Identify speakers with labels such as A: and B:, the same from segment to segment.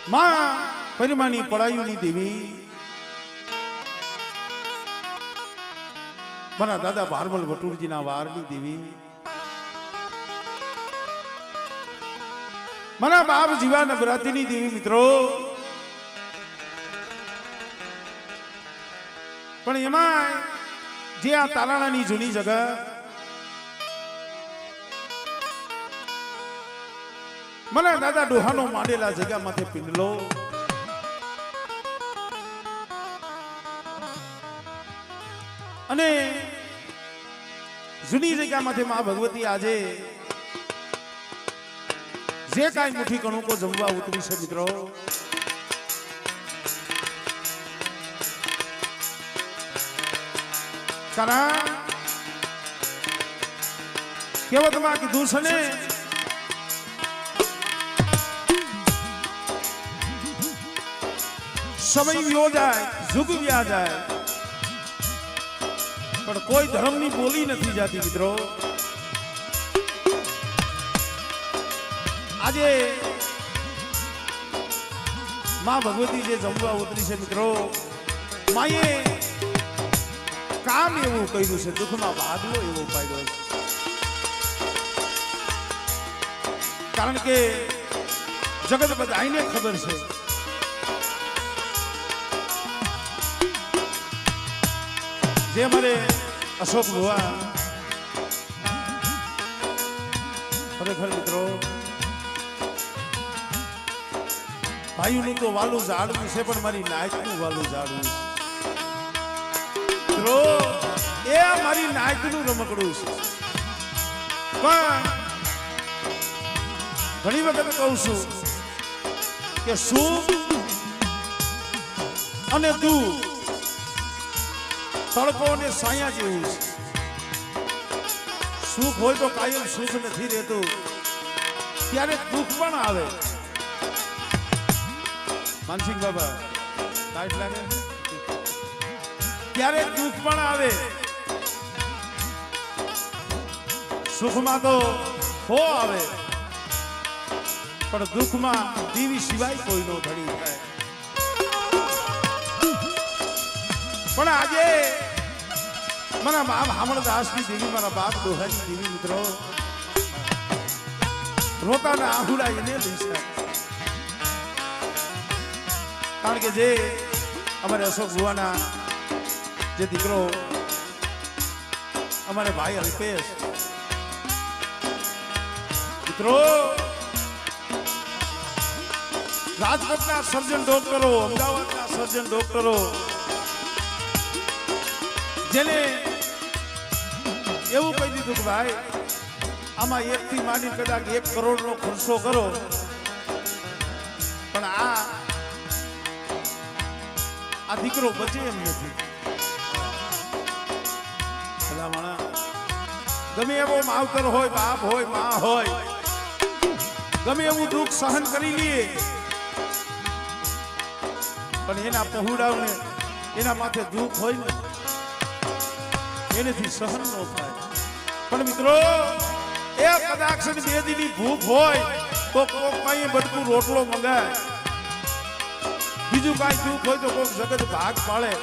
A: માં પરિમાની પડાયુની દેવી મારા દાદા ભારમલ વટુરજીના વારની દેવી મારા બાપ જીવા નવરાત્રિની દેવી મિત્રો પણ એમાં જે આ તારાણાની જૂની જગત મને દાદા ડોહાનો માંડેલા જગ્યા માથે પિંડલો અને જૂની જગ્યા માથે માં ભગવતી આજે જે કાંઈ મુઠ્ઠી કણુકો જમવા ઉતરી છે મિત્રો કારણ કહેવતમાં કીધું છે ને સમય વ્યો જાય યુગ વ્યા જાય પણ કોઈ ધર્મની બોલી નથી જાતી મિત્રો આજે માં ભગવતી જે જમવા ઉતરી છે મિત્રો માએ કામ એવું કર્યું છે દુઃખમાં ભાગલો એવો પાડ્યો છે કારણ કે જગત બધાને ખબર છે જે મારે અશોક ભુવા ખરેખર મિત્રો ભાઈનું તો વાલું ઝાડવું છે પણ મારી નાયકનું વાલું ઝાડવું છે મિત્રો એ મારી નાયકનું રમકડું છે પણ ઘણી વખત કહું છું કે સુખ અને દુઃખ તડકો અને સાયા જેવું છે સુખ હોય તો કાયમ સુખ નથી રહેતું ત્યારે દુઃખ પણ આવે માનસિંહ બાબા કાંઈ લાગે ત્યારે દુઃખ પણ આવે સુખમાં તો હો આવે પણ દુઃખમાં દીવી સિવાય કોઈ નો ધડી થાય પણ આજે મારા બાપ હામણદાસની દેવી મારા બાપ દોહાની દેવી મિત્રો રોતાના આહુડા એને લઈ છે કારણ કે જે અમારે અશોક ભુવાના જે દીકરો અમારે ભાઈ અલ્પેશ મિત્રો રાજકોટના સર્જન ડોક્ટરો અમદાવાદના સર્જન ડોક્ટરો જેને એવું કહી દીધું કે ભાઈ આમાં 1 થી માંડી કદાચ 1 કરોડનો ખર્ચો કરો પણ આ દીકરો બચે એમ નથી ગમે એવો માવતર હોય બાપ હોય મા હોય ગમે એવું દુઃખ સહન કરી લઈએ પણ એના પહોળાવને એના માથે દુઃખ હોય ને એનેથી સહન ન થાય પણ મિત્રો એ કદાચ 2 દીની ભૂખ હોય તો કોક પાસે બટકું રોટલો મંગાય બીજું કાંઈ દુઃખ હોય તો કોક જગત ભાગ પાડે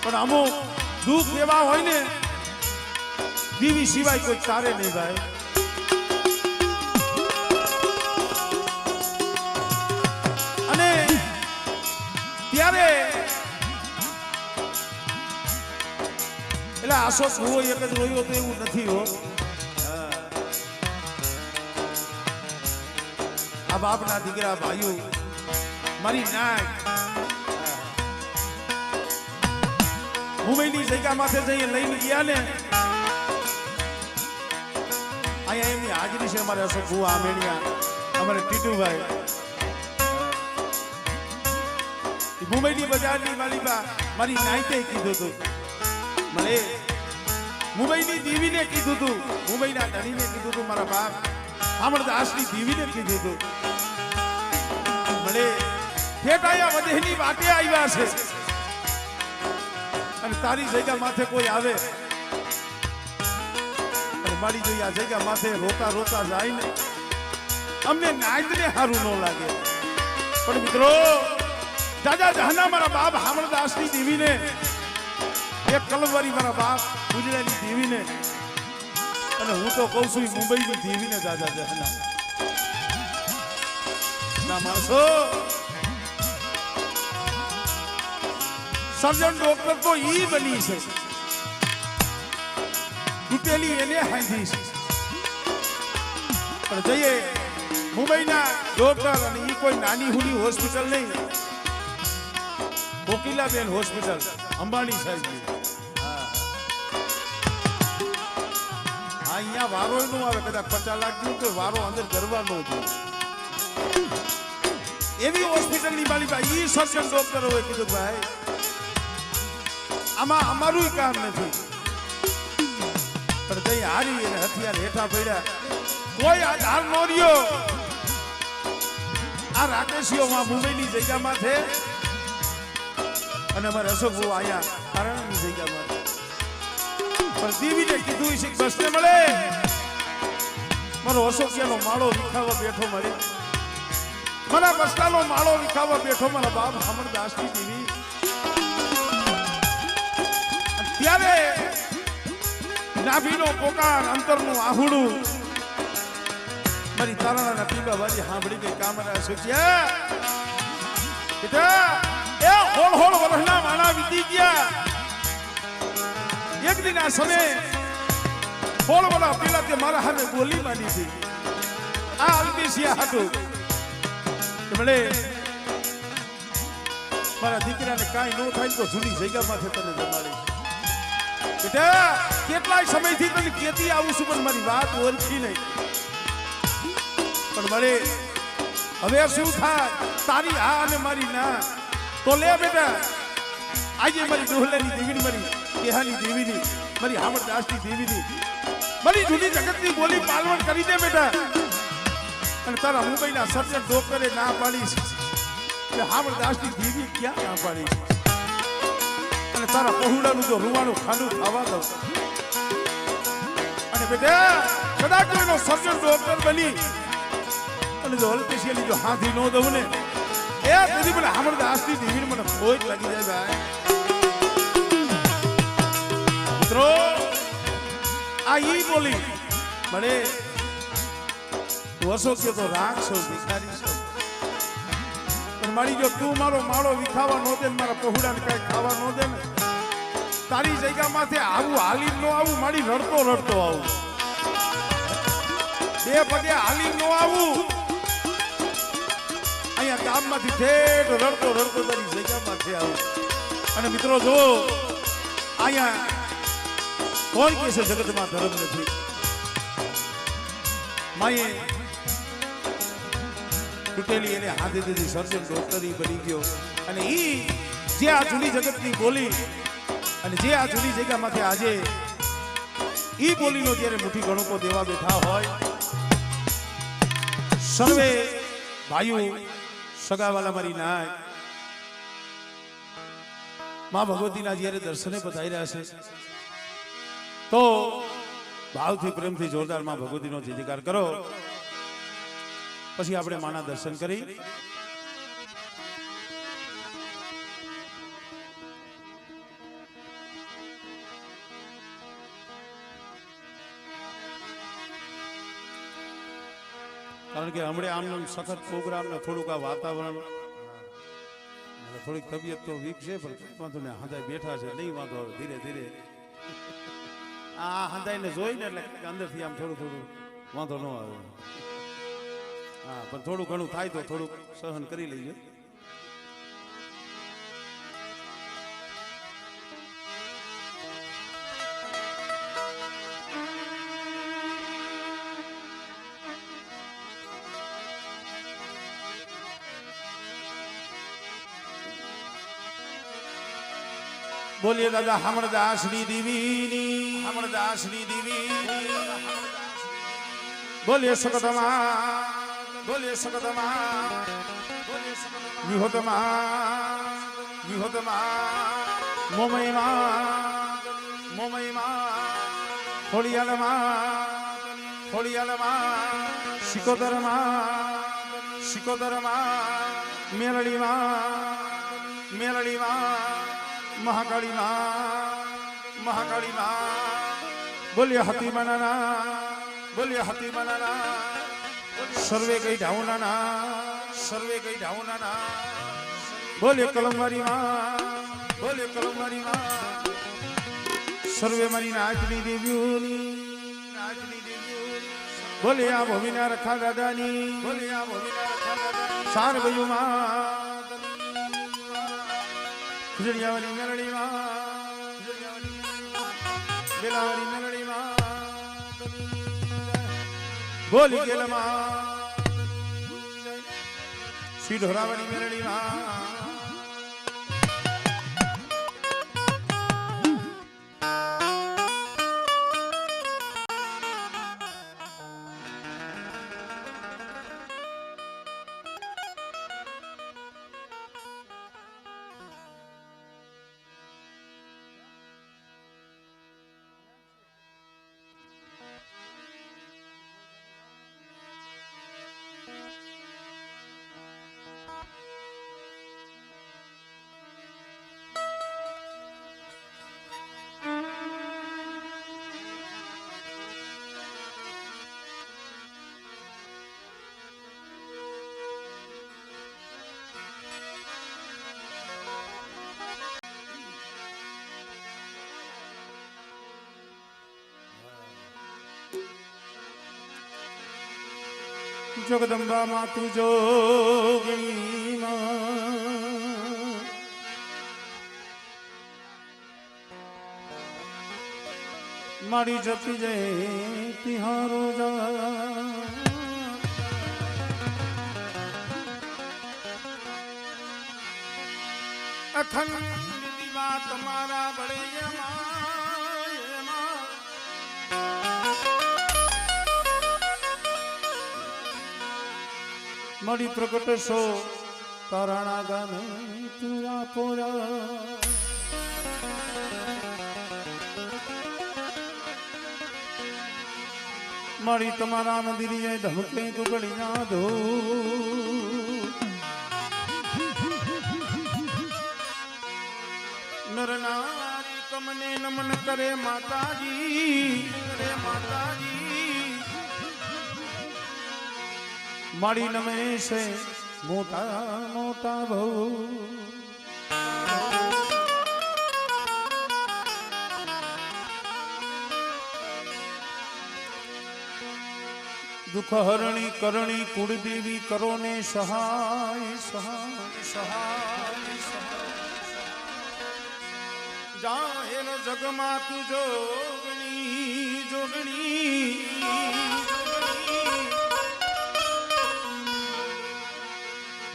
A: પણ અમુક દુઃખ એવા હોય ને દીવી સિવાય કોઈ તારે નહીં ભાઈ અને ત્યારે એટલે આશો ભૂવો એક જ રોયો તો એવું નથી હો આ બાપના દીકરા ભાઈઓ મારી નાક મુંબઈની જગ્યા માથે જઈને લઈને ગયા ને અહીંયા એમની હાજરી છે અમારે અશોક ભુવા આમેણિયા અમારે ટીટુભાઈ મુંબઈની બજારની માલિકા મારી નાઈતે કીધું હતું મને મુંબઈની દેવીને કીધું હતું મુંબઈના ધણીને કીધું હતું મારા બાપ હામણદાસની દેવીને કીધું હતું મને ફેટાયા વધેની વાટે આવ્યા છે અને તારી જગ્યા માથે કોઈ આવે અને મારી જોઈ આ જગ્યા માથે રોતા રોતા જાય ને અમને નાયતને સારું ન લાગે પણ મિત્રો દાદા જહાના મારા બાપ હામણદાસની દેવીને એક કલમવારી મારા બાપ ગુજરાતની દેવીને અને હું તો કહું છું મુંબઈની દેવીને દાદા જહાના ના માણસો સર્જન ડોક્ટર તો ઈ બની છે તૂટેલી એને હાંધી છે પણ જઈએ મુંબઈના ડોક્ટર અને ઈ કોઈ નાની હુની હોસ્પિટલ નહીં કોકિલાબેન હોસ્પિટલ અંબાણી સાહેબની અહીંયા વારો નું આવે કદાચ 50 લાખ જેવું કે વારો અંદર કરવાનો હતો એવી હોસ્પિટલની માલિકા ઈ સર્જન ડોક્ટર હોય કીધું ભાઈ આમાં અમારું કામ નથી પણ કઈ હારી અને હથિયાર હેઠા પડ્યા કોઈ આધાર નો રહ્યો આ રાકેશીઓમાં મુંબઈની જગ્યામાં છે અને અમારે અશોક બહુ આયા કારણની જગ્યામાં પણ દેવીને કીધું છે બસને મળે મારો અશોકિયાનો માળો વિખાવા બેઠો મળે મારા બસલાનો માળો વિખાવા બેઠો મારા બાપ હામણદાસની દેવી ત્યારે નાભીનો પોકાર અંતરનું આહુડું મારી તારણાના પીવા વાળી સાંભળી ગઈ કામરા સુખ્યા બેટા એ હોળ હોળ વર્ષના માણા વીતી ગયા એક દિન આ સમય હોળ વડા પેલા તે મારા હામે બોલી માંડી હતી આ અલ્પેશિયા હતું મળે મારા દીકરાને કાંઈ ન થાય તો જૂની જગ્યામાંથી તને જમાડી બેટા કેટલાય સમયથી તને કેતી આવું છું પણ મારી વાત ઓળખી નહીં પણ મળે હવે શું થાય તારી હા અને મારી ના તો લે બેટા આજે મારી ડોહલાની દેવીની મારી કેહાની દેવીની મારી હામણદાસની દેવીની મારી જૂની જગતની બોલી પાલવણ કરી દે બેટા અને તારા મુંબઈના સર્જન ડોક્ટરે ના પાડી કે હામણદાસની દેવી ક્યાં ના પાડી અને તારા પહોળાનું જો રૂવાણું ખાનું ખાવા દઉં અને બેટા કદાચ એનો સર્જન ડોક્ટર બની અને જો અલ્પેશિયાની જો હાથી ન દઉં ને એ તેથી મને હામણદાસની દેવીને મને ખોટ લાગી જાય ભાઈ મિત્રો આ ઈ બોલી મને વર્ષો કે તો રાગ છો ભિખારી છો પણ મારી જો તું મારો માળો વિખાવા નો દે મારા પહોળાને કઈ ખાવા નો દે ને તારી જગ્યામાંથી આવું હાલી નો આવું મારી રડતો રડતો આવું બે પગે હાલી નો આવું અહીંયા ગામમાંથી ઠેઠ રડતો રડતો તારી જગ્યામાંથી આવું અને મિત્રો જો અહીંયા કોણ કે છે જગતમાં ધર્મ નથી માએ તૂટેલી એને હાથે દીધી સર્જન ડોક્ટરી બની ગયો અને ઈ જે આ જૂની જગતની બોલી અને જે આ જૂની જગ્યામાંથી આજે ઈ બોલીનો જ્યારે મુઠ્ઠી ગણકો દેવા બેઠા હોય સર્વે ભાઈઓ સગાવાલા મારી નાય માં ભગવતીના જ્યારે દર્શને પધાર્યા છે તો ભાવથી પ્રેમથી જોરદાર માં ભગવતીનો જયજયકાર કરો પછી આપણે માના દર્શન કરી કારણ કે હમણે આમનો સખત પ્રોગ્રામ ને થોડુંક આ વાતાવરણ થોડીક તબિયત તો વીક છે પણ વાંધો ને હંધાઈ બેઠા છે નહીં વાંધો ધીરે ધીરે આ હંધાઈને જોઈને એટલે અંદરથી આમ થોડું થોડું વાંધો ન આવે હા પણ થોડું ઘણું થાય તો થોડુંક સહન કરી લઈએ બોલીએ દાદા હામણદાસની દેવીની હામણદાસની દેવી બોલીએ સકતમાં બોલીએ સકતમાં વિહોતમાં વિહોતમાં મોમયમાં મોમયમાં ખોડિયાલમાં ખોડિયાલમાં શિકોતરમાં સિકોદરમાં મેલડીમાં મહાકાળીમાં બોલ્યા હતી મનાના સર્વે કઈ ઢાઉનાના બોલ્યો કલમવારીમાં સર્વે મારી નાચની દેવીઓની બોલે આ ભૂમિના રખા દાદાની સાર ભયુમાં ખુજડિયાવાળી મેલડીમાં બેલાવાળી મેલડીમાં બોલી ગેલમાં શ્રી ઢોરાવાળી મેલડીમાં જગદંબા માતુ જોગણી મારી જપી જય તિહારો અખંડ દીવા તમારા બળે મારી પ્રગટ સો તારાણા ગામે તુરા પોરા મારી તમારા મંદિરે ધમકે કુકડી ના દો નર નારી તમને નમન કરે માતાજી મારી નમે છે મોટા ભવ દુઃખ હરણી કરણી કુળદેવી કરો ને સહાય જાહેર જગમાં તું જોગણી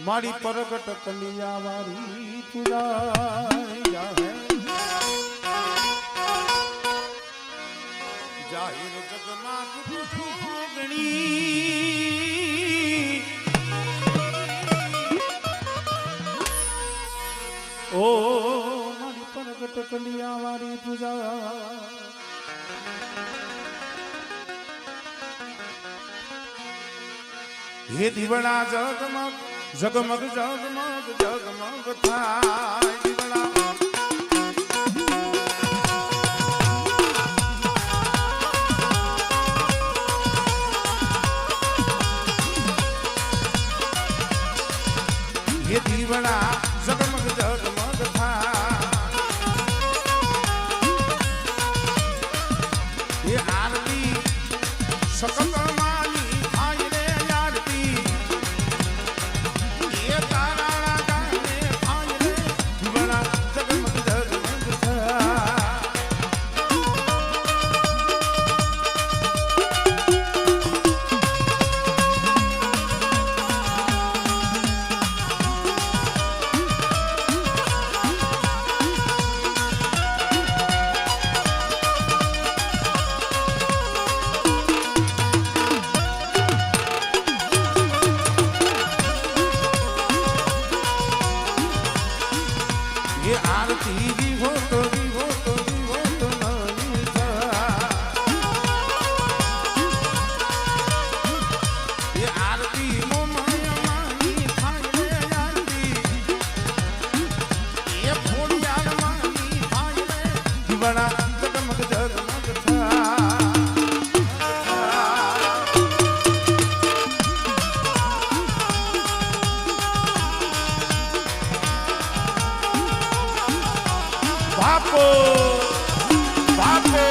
A: મારી પરગટ કલિયા વારી પૂજા જાહેર જગમાં જોગણી ઓ મારી પરગટ કલિયા વારી પૂજા હે દીવડા જગમગ થાય દીવડા હે દીવડા જગમગ થાય હે આરતી સકલ બાપો બાપો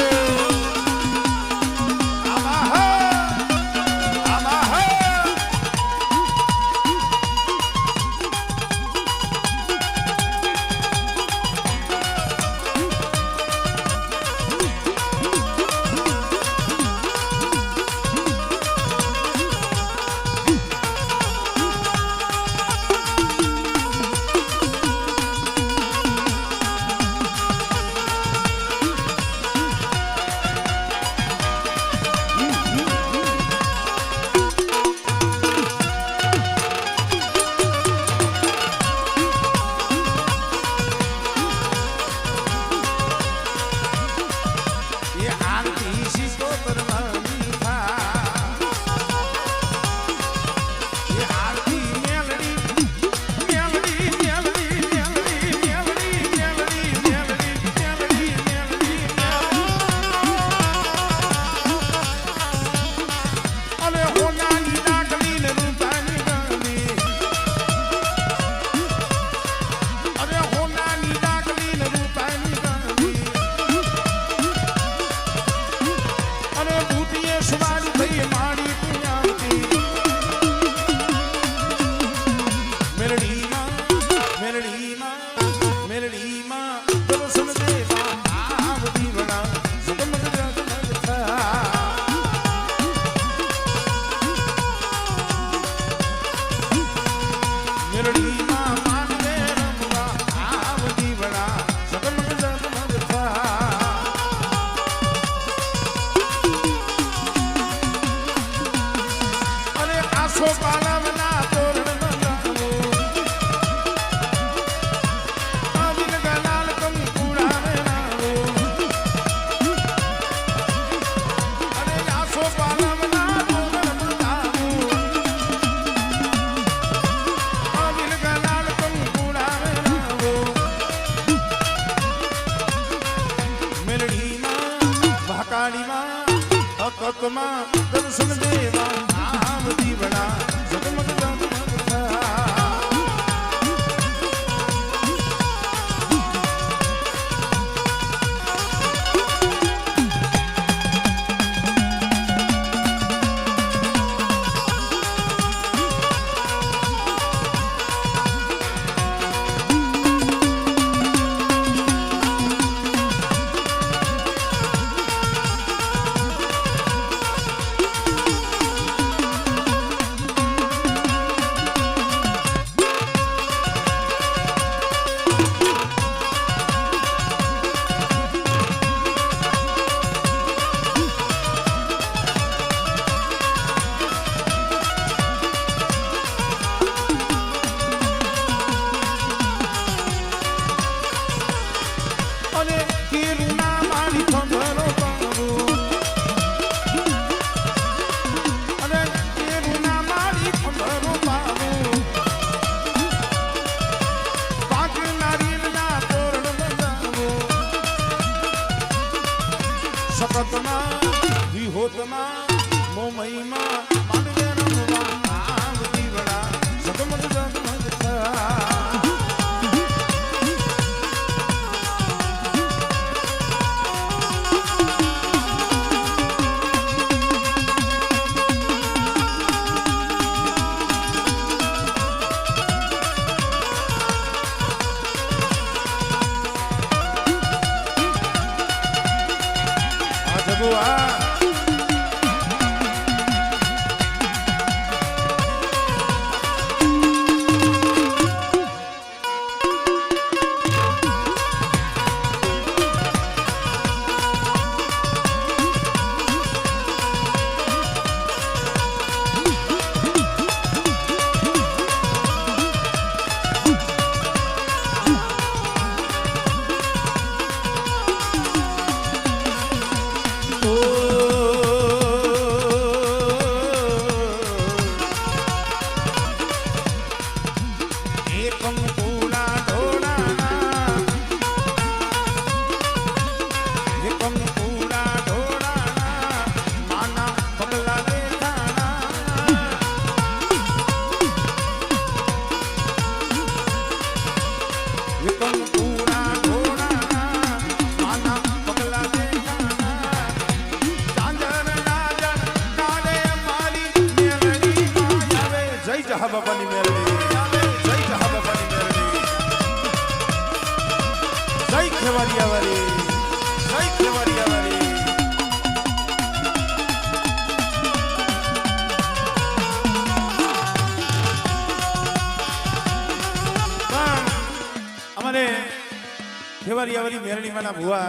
A: ખેવારિયાવાળી મેરણીમાંના ભુવા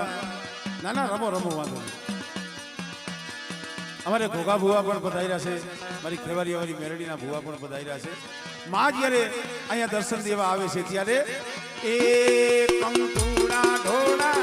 A: ના ના રમો રમો વાંધો નહીં. અમારે ઘોઘા ભુવા પણ પધાર્યા છે, મારી ખેવારિયાવાળી મેરણીના ભુવા પણ પધાર્યા છે. માં જ્યારે અહીંયા દર્શન દેવા આવે છે ત્યારે એ કંકુડા ઢોળા